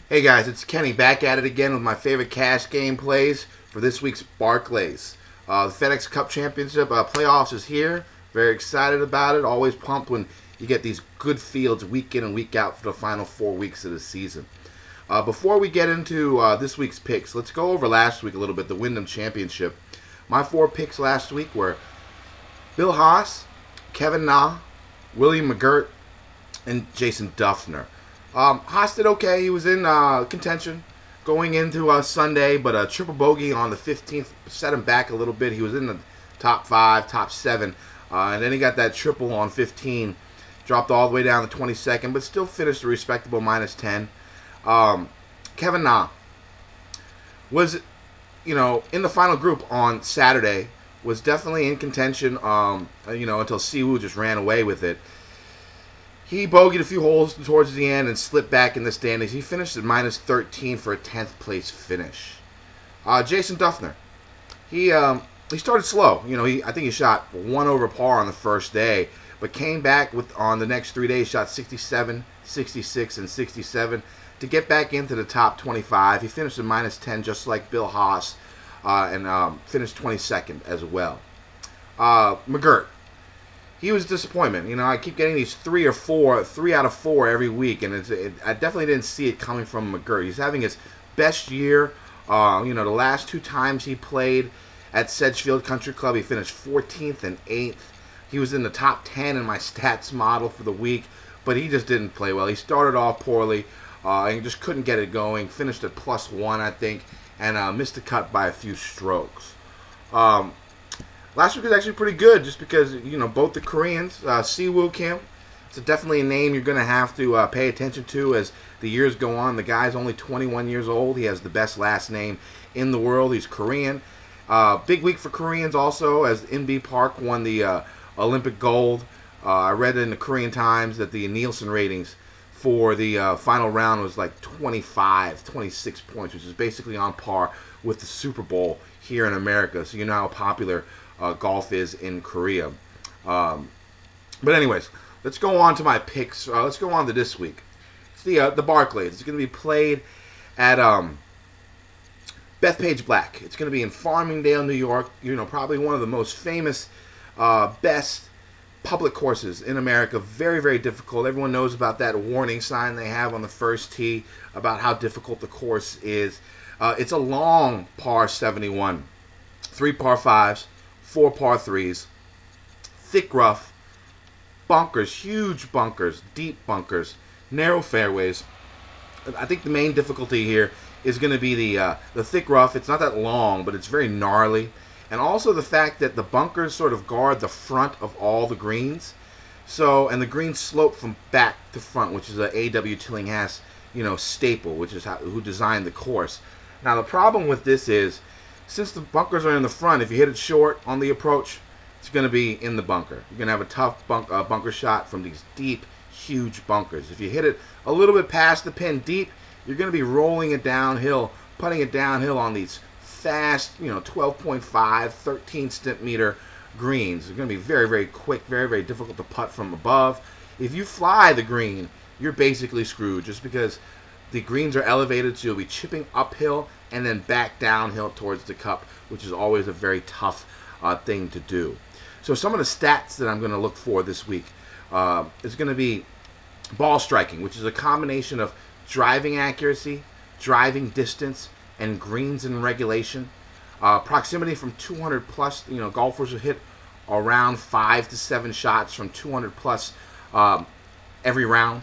Hey guys, it's Kenny back at it again with my favorite cash game plays for this week's Barclays. The FedEx Cup Championship playoffs is here. Very excited about it. Always pumped when you get these good fields week in and week out for the final 4 weeks of the season. Before we get into this week's picks, let's go over last week a little bit, the Wyndham Championship. My 4 picks last week were Bill Haas, Kevin Na, William McGirt, and Jason Duffner. Haas did okay. He was in contention going into Sunday, but a triple bogey on the 15th set him back a little bit. He was in the top 5, top 7, and then he got that triple on 15, dropped all the way down to 22nd, but still finished a respectable -10. Kevin Na was, in the final group on Saturday, was definitely in contention, until Siwoo just ran away with it. He bogeyed a few holes towards the end and slipped back in the standings. He finished at -13 for a 10th place finish. Jason Duffner, he started slow. I think he shot 1 over par on the first day, but came back on the next 3 days, shot 67, 66, and 67 to get back into the top 25. He finished at -10 just like Bill Haas, and finished 22nd as well. McGirt, he was a disappointment. I keep getting these 3 out of 4 every week, and I definitely didn't see it coming from McGirt. He's having his best year. The last 2 times he played at Sedgefield Country Club, he finished 14th and 8th. He was in the top 10 in my stats model for the week, but he just didn't play well. He started off poorly, and just couldn't get it going. Finished at +1, I think, and missed the cut by a few strokes. Last week was actually pretty good, just because both the Koreans, Siwoo Kim, it's definitely a name you're going to have to pay attention to as the years go on. The guy's only 21 years old. He has the best last name in the world. He's Korean. Big week for Koreans also, as In-Bee Park won the Olympic gold. I read in the Korean Times that the Nielsen ratings for the final round was like 25, 26 points, which is basically on par with the Super Bowl here in America. So you know how popular golf is in Korea. But anyways, let's go on to my picks. Let's go on to this week. It's the Barclays. It's going to be played at Bethpage Black. It's going to be in Farmingdale, New York. Probably one of the most famous, best public courses in America. Very, very difficult. Everyone knows about that warning sign they have on the first tee about how difficult the course is. It's a long par 71. 3 par 5s, 4 par 3s, thick rough, bunkers, huge bunkers, deep bunkers, narrow fairways. I think the main difficulty here is going to be the thick rough. It's not that long, but it's very gnarly. And also the fact that the bunkers sort of guard the front of all the greens. And the greens slope from back to front, which is a A.W. Tillinghast, staple, which is who designed the course. Now the problem with this is, since the bunkers are in the front, if you hit it short on the approach, it's going to be in the bunker. You're going to have a tough bunker shot from these deep, huge bunkers. If you hit it a little bit past the pin deep, you're going to be rolling it downhill, putting it downhill on these fast, 12.5, 13 centimeter greens. They're going to be very, very quick, very, very difficult to putt from above. If you fly the green, you're basically screwed, just because the greens are elevated, so you'll be chipping uphill and then back downhill towards the cup, which is always a very tough thing to do. So some of the stats that I'm going to look for this week is going to be ball striking, which is a combination of driving accuracy, driving distance, and greens in regulation. Proximity from 200 plus, golfers will hit around 5 to 7 shots from 200 plus every round.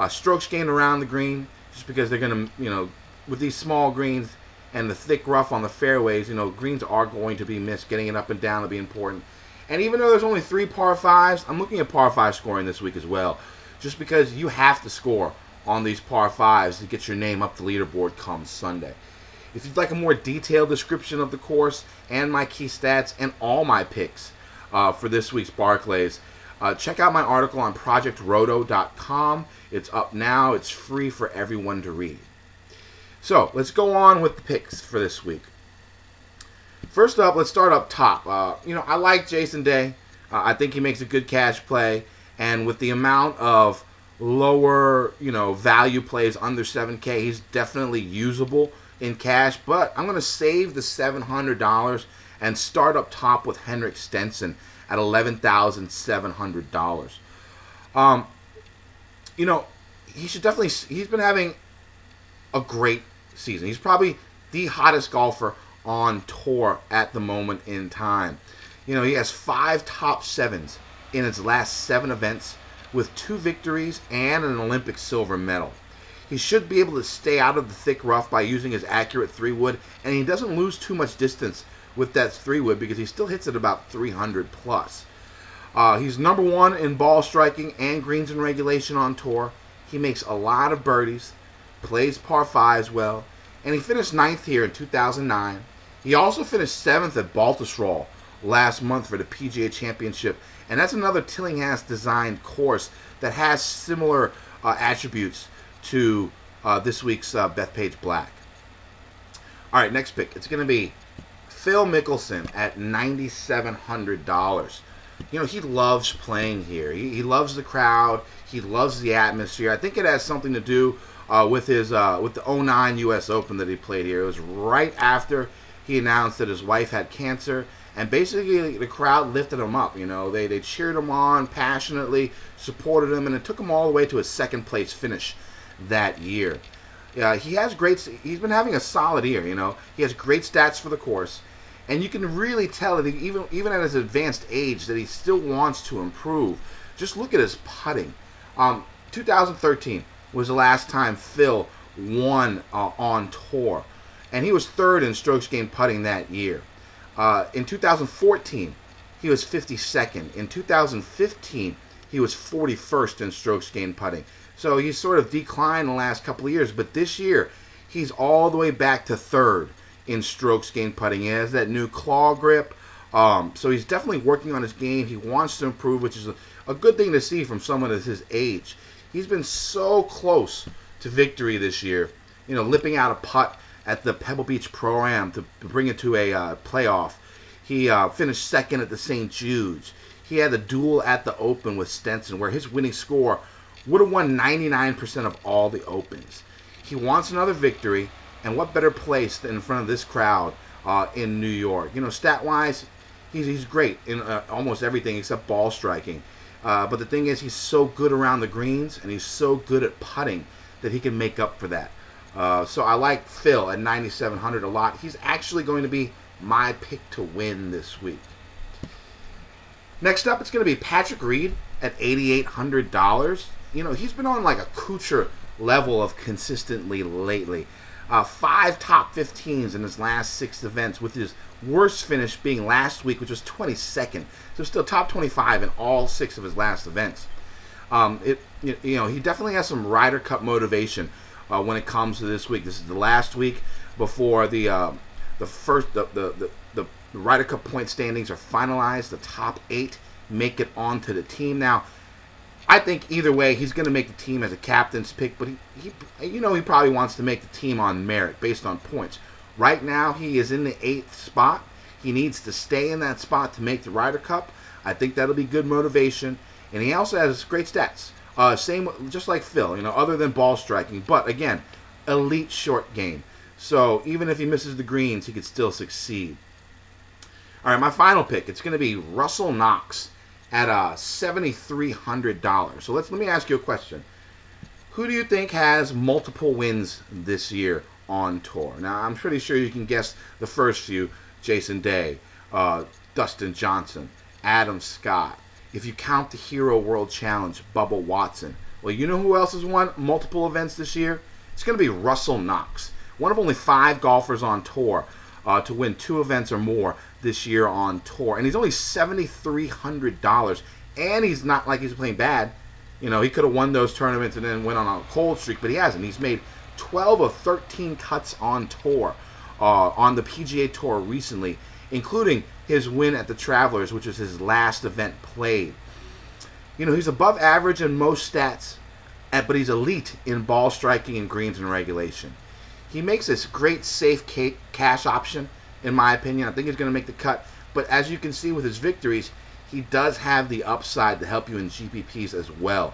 Strokes gained around the green, just because they're going to, with these small greens and the thick rough on the fairways, greens are going to be missed. Getting it up and down will be important. And even though there's only 3 par 5s, I'm looking at par 5 scoring this week as well, just because you have to score on these par 5s to get your name up the leaderboard come Sunday. If you'd like a more detailed description of the course and my key stats and all my picks for this week's Barclays, check out my article on projectroto.com. It's up now. It's free for everyone to read. So let's go on with the picks for this week. First up, let's start up top. I like Jason Day. I think he makes a good cash play. And with the amount of lower, value plays under 7K, he's definitely usable in cash. But I'm going to save the $700 and start up top with Henrik Stenson at $11,700. He's been having a great season. He's probably the hottest golfer on tour at the moment in time. He has 5 top 7s in his last 7 events with 2 victories and an Olympic silver medal. He should be able to stay out of the thick rough by using his accurate 3-wood, and he doesn't lose too much distance with that 3-wood because he still hits it about 300 plus. He's number 1 in ball striking and greens in regulation on tour. He makes a lot of birdies, plays par 5s well, and he finished 9th here in 2009. He also finished 7th at Baltusrol last month for the PGA Championship, and that's another Tillinghast designed course that has similar attributes to this week's Bethpage Black. All right, next pick. It's going to be Phil Mickelson at $9,700. He loves playing here. He loves the crowd. He loves the atmosphere. I think it has something to do with the 2009 U.S. Open that he played here. It was right after he announced that his wife had cancer, and basically the crowd lifted him up. They cheered him on passionately, supported him, and it took him all the way to a 2nd place finish that year. He's been having a solid year. He has great stats for the course, and you can really tell that even at his advanced age that he still wants to improve. Just look at his putting. 2013 was the last time Phil won on tour, and he was 3rd in strokes gained putting that year. In 2014, he was 52nd. In 2015, he was 41st in strokes gained putting. So he's sort of declined the last couple of years, but this year he's all the way back to 3rd in strokes gained putting. He has that new claw grip, so he's definitely working on his game. He wants to improve, which is a good thing to see from someone at his age. He's been so close to victory this year, lipping out a putt at the Pebble Beach Pro-Am to bring it to a playoff. He finished 2nd at the St. Jude's. He had a duel at the Open with Stenson where his winning score would have won 99% of all the Opens. He wants another victory, and what better place than in front of this crowd in New York. Stat-wise, he's great in almost everything except ball striking. But the thing is, he's so good around the greens, and he's so good at putting that he can make up for that. So I like Phil at $9,700 a lot. He's actually going to be my pick to win this week. Next up, it's going to be Patrick Reed at $8,800. He's been on like a Kuchar level of consistently lately. 5 top 15s in his last 6 events, with his worst finish being last week, which was 22nd. So still top 25 in all 6 of his last events. He definitely has some Ryder Cup motivation when it comes to this week. This is the last week before the Ryder Cup point standings are finalized. The top 8 make it onto the team. Now, I think either way, he's going to make the team as a captain's pick, but he probably wants to make the team on merit based on points. Right now, he is in the 8th spot. He needs to stay in that spot to make the Ryder Cup. I think that'll be good motivation, and he also has great stats. Same, just like Phil, other than ball striking, but again, elite short game. So even if he misses the greens, he could still succeed. All right, my final pick. It's going to be Russell Knox at $7,300. So let me ask you a question. Who do you think has multiple wins this year on tour? Now, I'm pretty sure you can guess the first few. Jason Day, Dustin Johnson, Adam Scott. If you count the Hero World Challenge, Bubba Watson. Well, you know who else has won multiple events this year? It's going to be Russell Knox. One of only 5 golfers on tour to win 2 events or more this year on tour. And he's only $7,300. And he's not like he's playing bad. He could have won those tournaments and then went on a cold streak, but he hasn't. He's made 12 of 13 cuts on tour, on the PGA Tour recently, including his win at the Travelers, which was his last event played. He's above average in most stats, but he's elite in ball striking and greens and regulation. He makes this great safe cash option, in my opinion. I think he's going to make the cut. But as you can see with his victories, he does have the upside to help you in GPPs as well.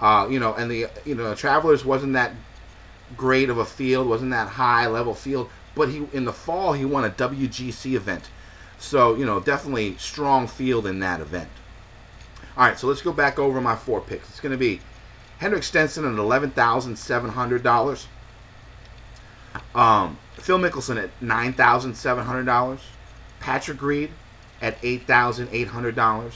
And the Travelers wasn't that great of a field, wasn't that high level field, but in the fall he won a WGC event, so definitely strong field in that event. All right, so let's go back over my 4 picks. It's going to be Henrik Stenson at $11,700, Phil Mickelson at $9,700, Patrick Reed at $8,800,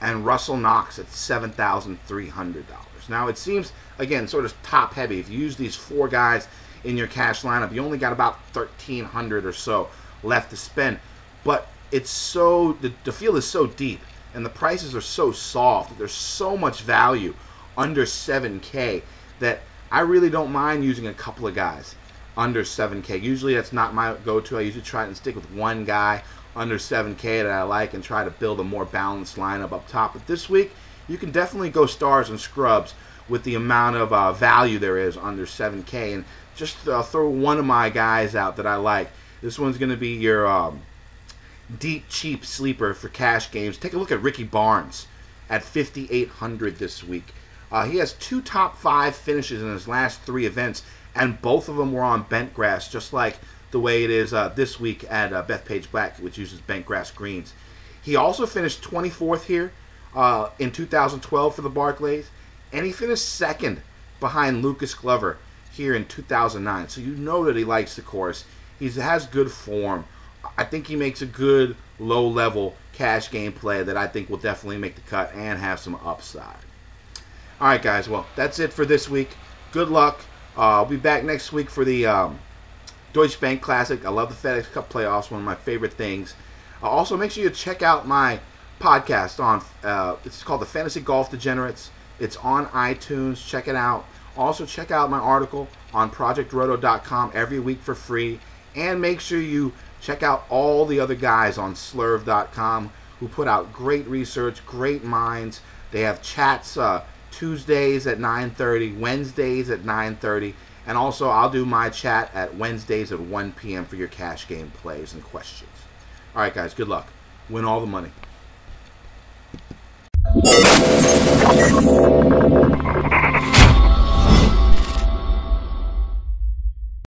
and Russell Knox at $7,300. Now it seems, again, sort of top heavy. If you use these 4 guys in your cash lineup, you only got about $1,300 or so left to spend. But it's so, the field is so deep and the prices are so soft. There's so much value under $7K that I really don't mind using a couple of guys under $7K. Usually that's not my go-to. I usually try and stick with one guy under $7K that I like and try to build a more balanced lineup up top. But this week, you can definitely go stars and scrubs with the amount of value there is under $7K. And just throw one of my guys out that I like. This one's going to be your deep, cheap sleeper for cash games. Take a look at Ricky Barnes at $5,800 this week. He has 2 top 5 finishes in his last 3 events, and both of them were on bent grass, just like the way it is this week at Bethpage Black, which uses bent grass greens. He also finished 24th here in 2012 for the Barclays, and he finished 2nd behind Lucas Glover here in 2009. So you know that he likes the course. He has good form. I think he makes a good low-level cash game play that I think will definitely make the cut and have some upside. All right, guys. Well, that's it for this week. Good luck. I'll be back next week for the Deutsche Bank Classic. I love the FedEx Cup playoffs, one of my favorite things. Also, make sure you check out my podcast on, it's called The Fantasy Golf Degenerates. It's on iTunes. Check it out. Also, check out my article on ProjectRoto.com every week for free. And make sure you check out all the other guys on Slurve.com who put out great research, great minds. They have chats Tuesdays at 9:30, Wednesdays at 9:30, and also I'll do my chat at Wednesdays at 1 p.m. for your cash game plays and questions. All right, guys, good luck. Win all the money.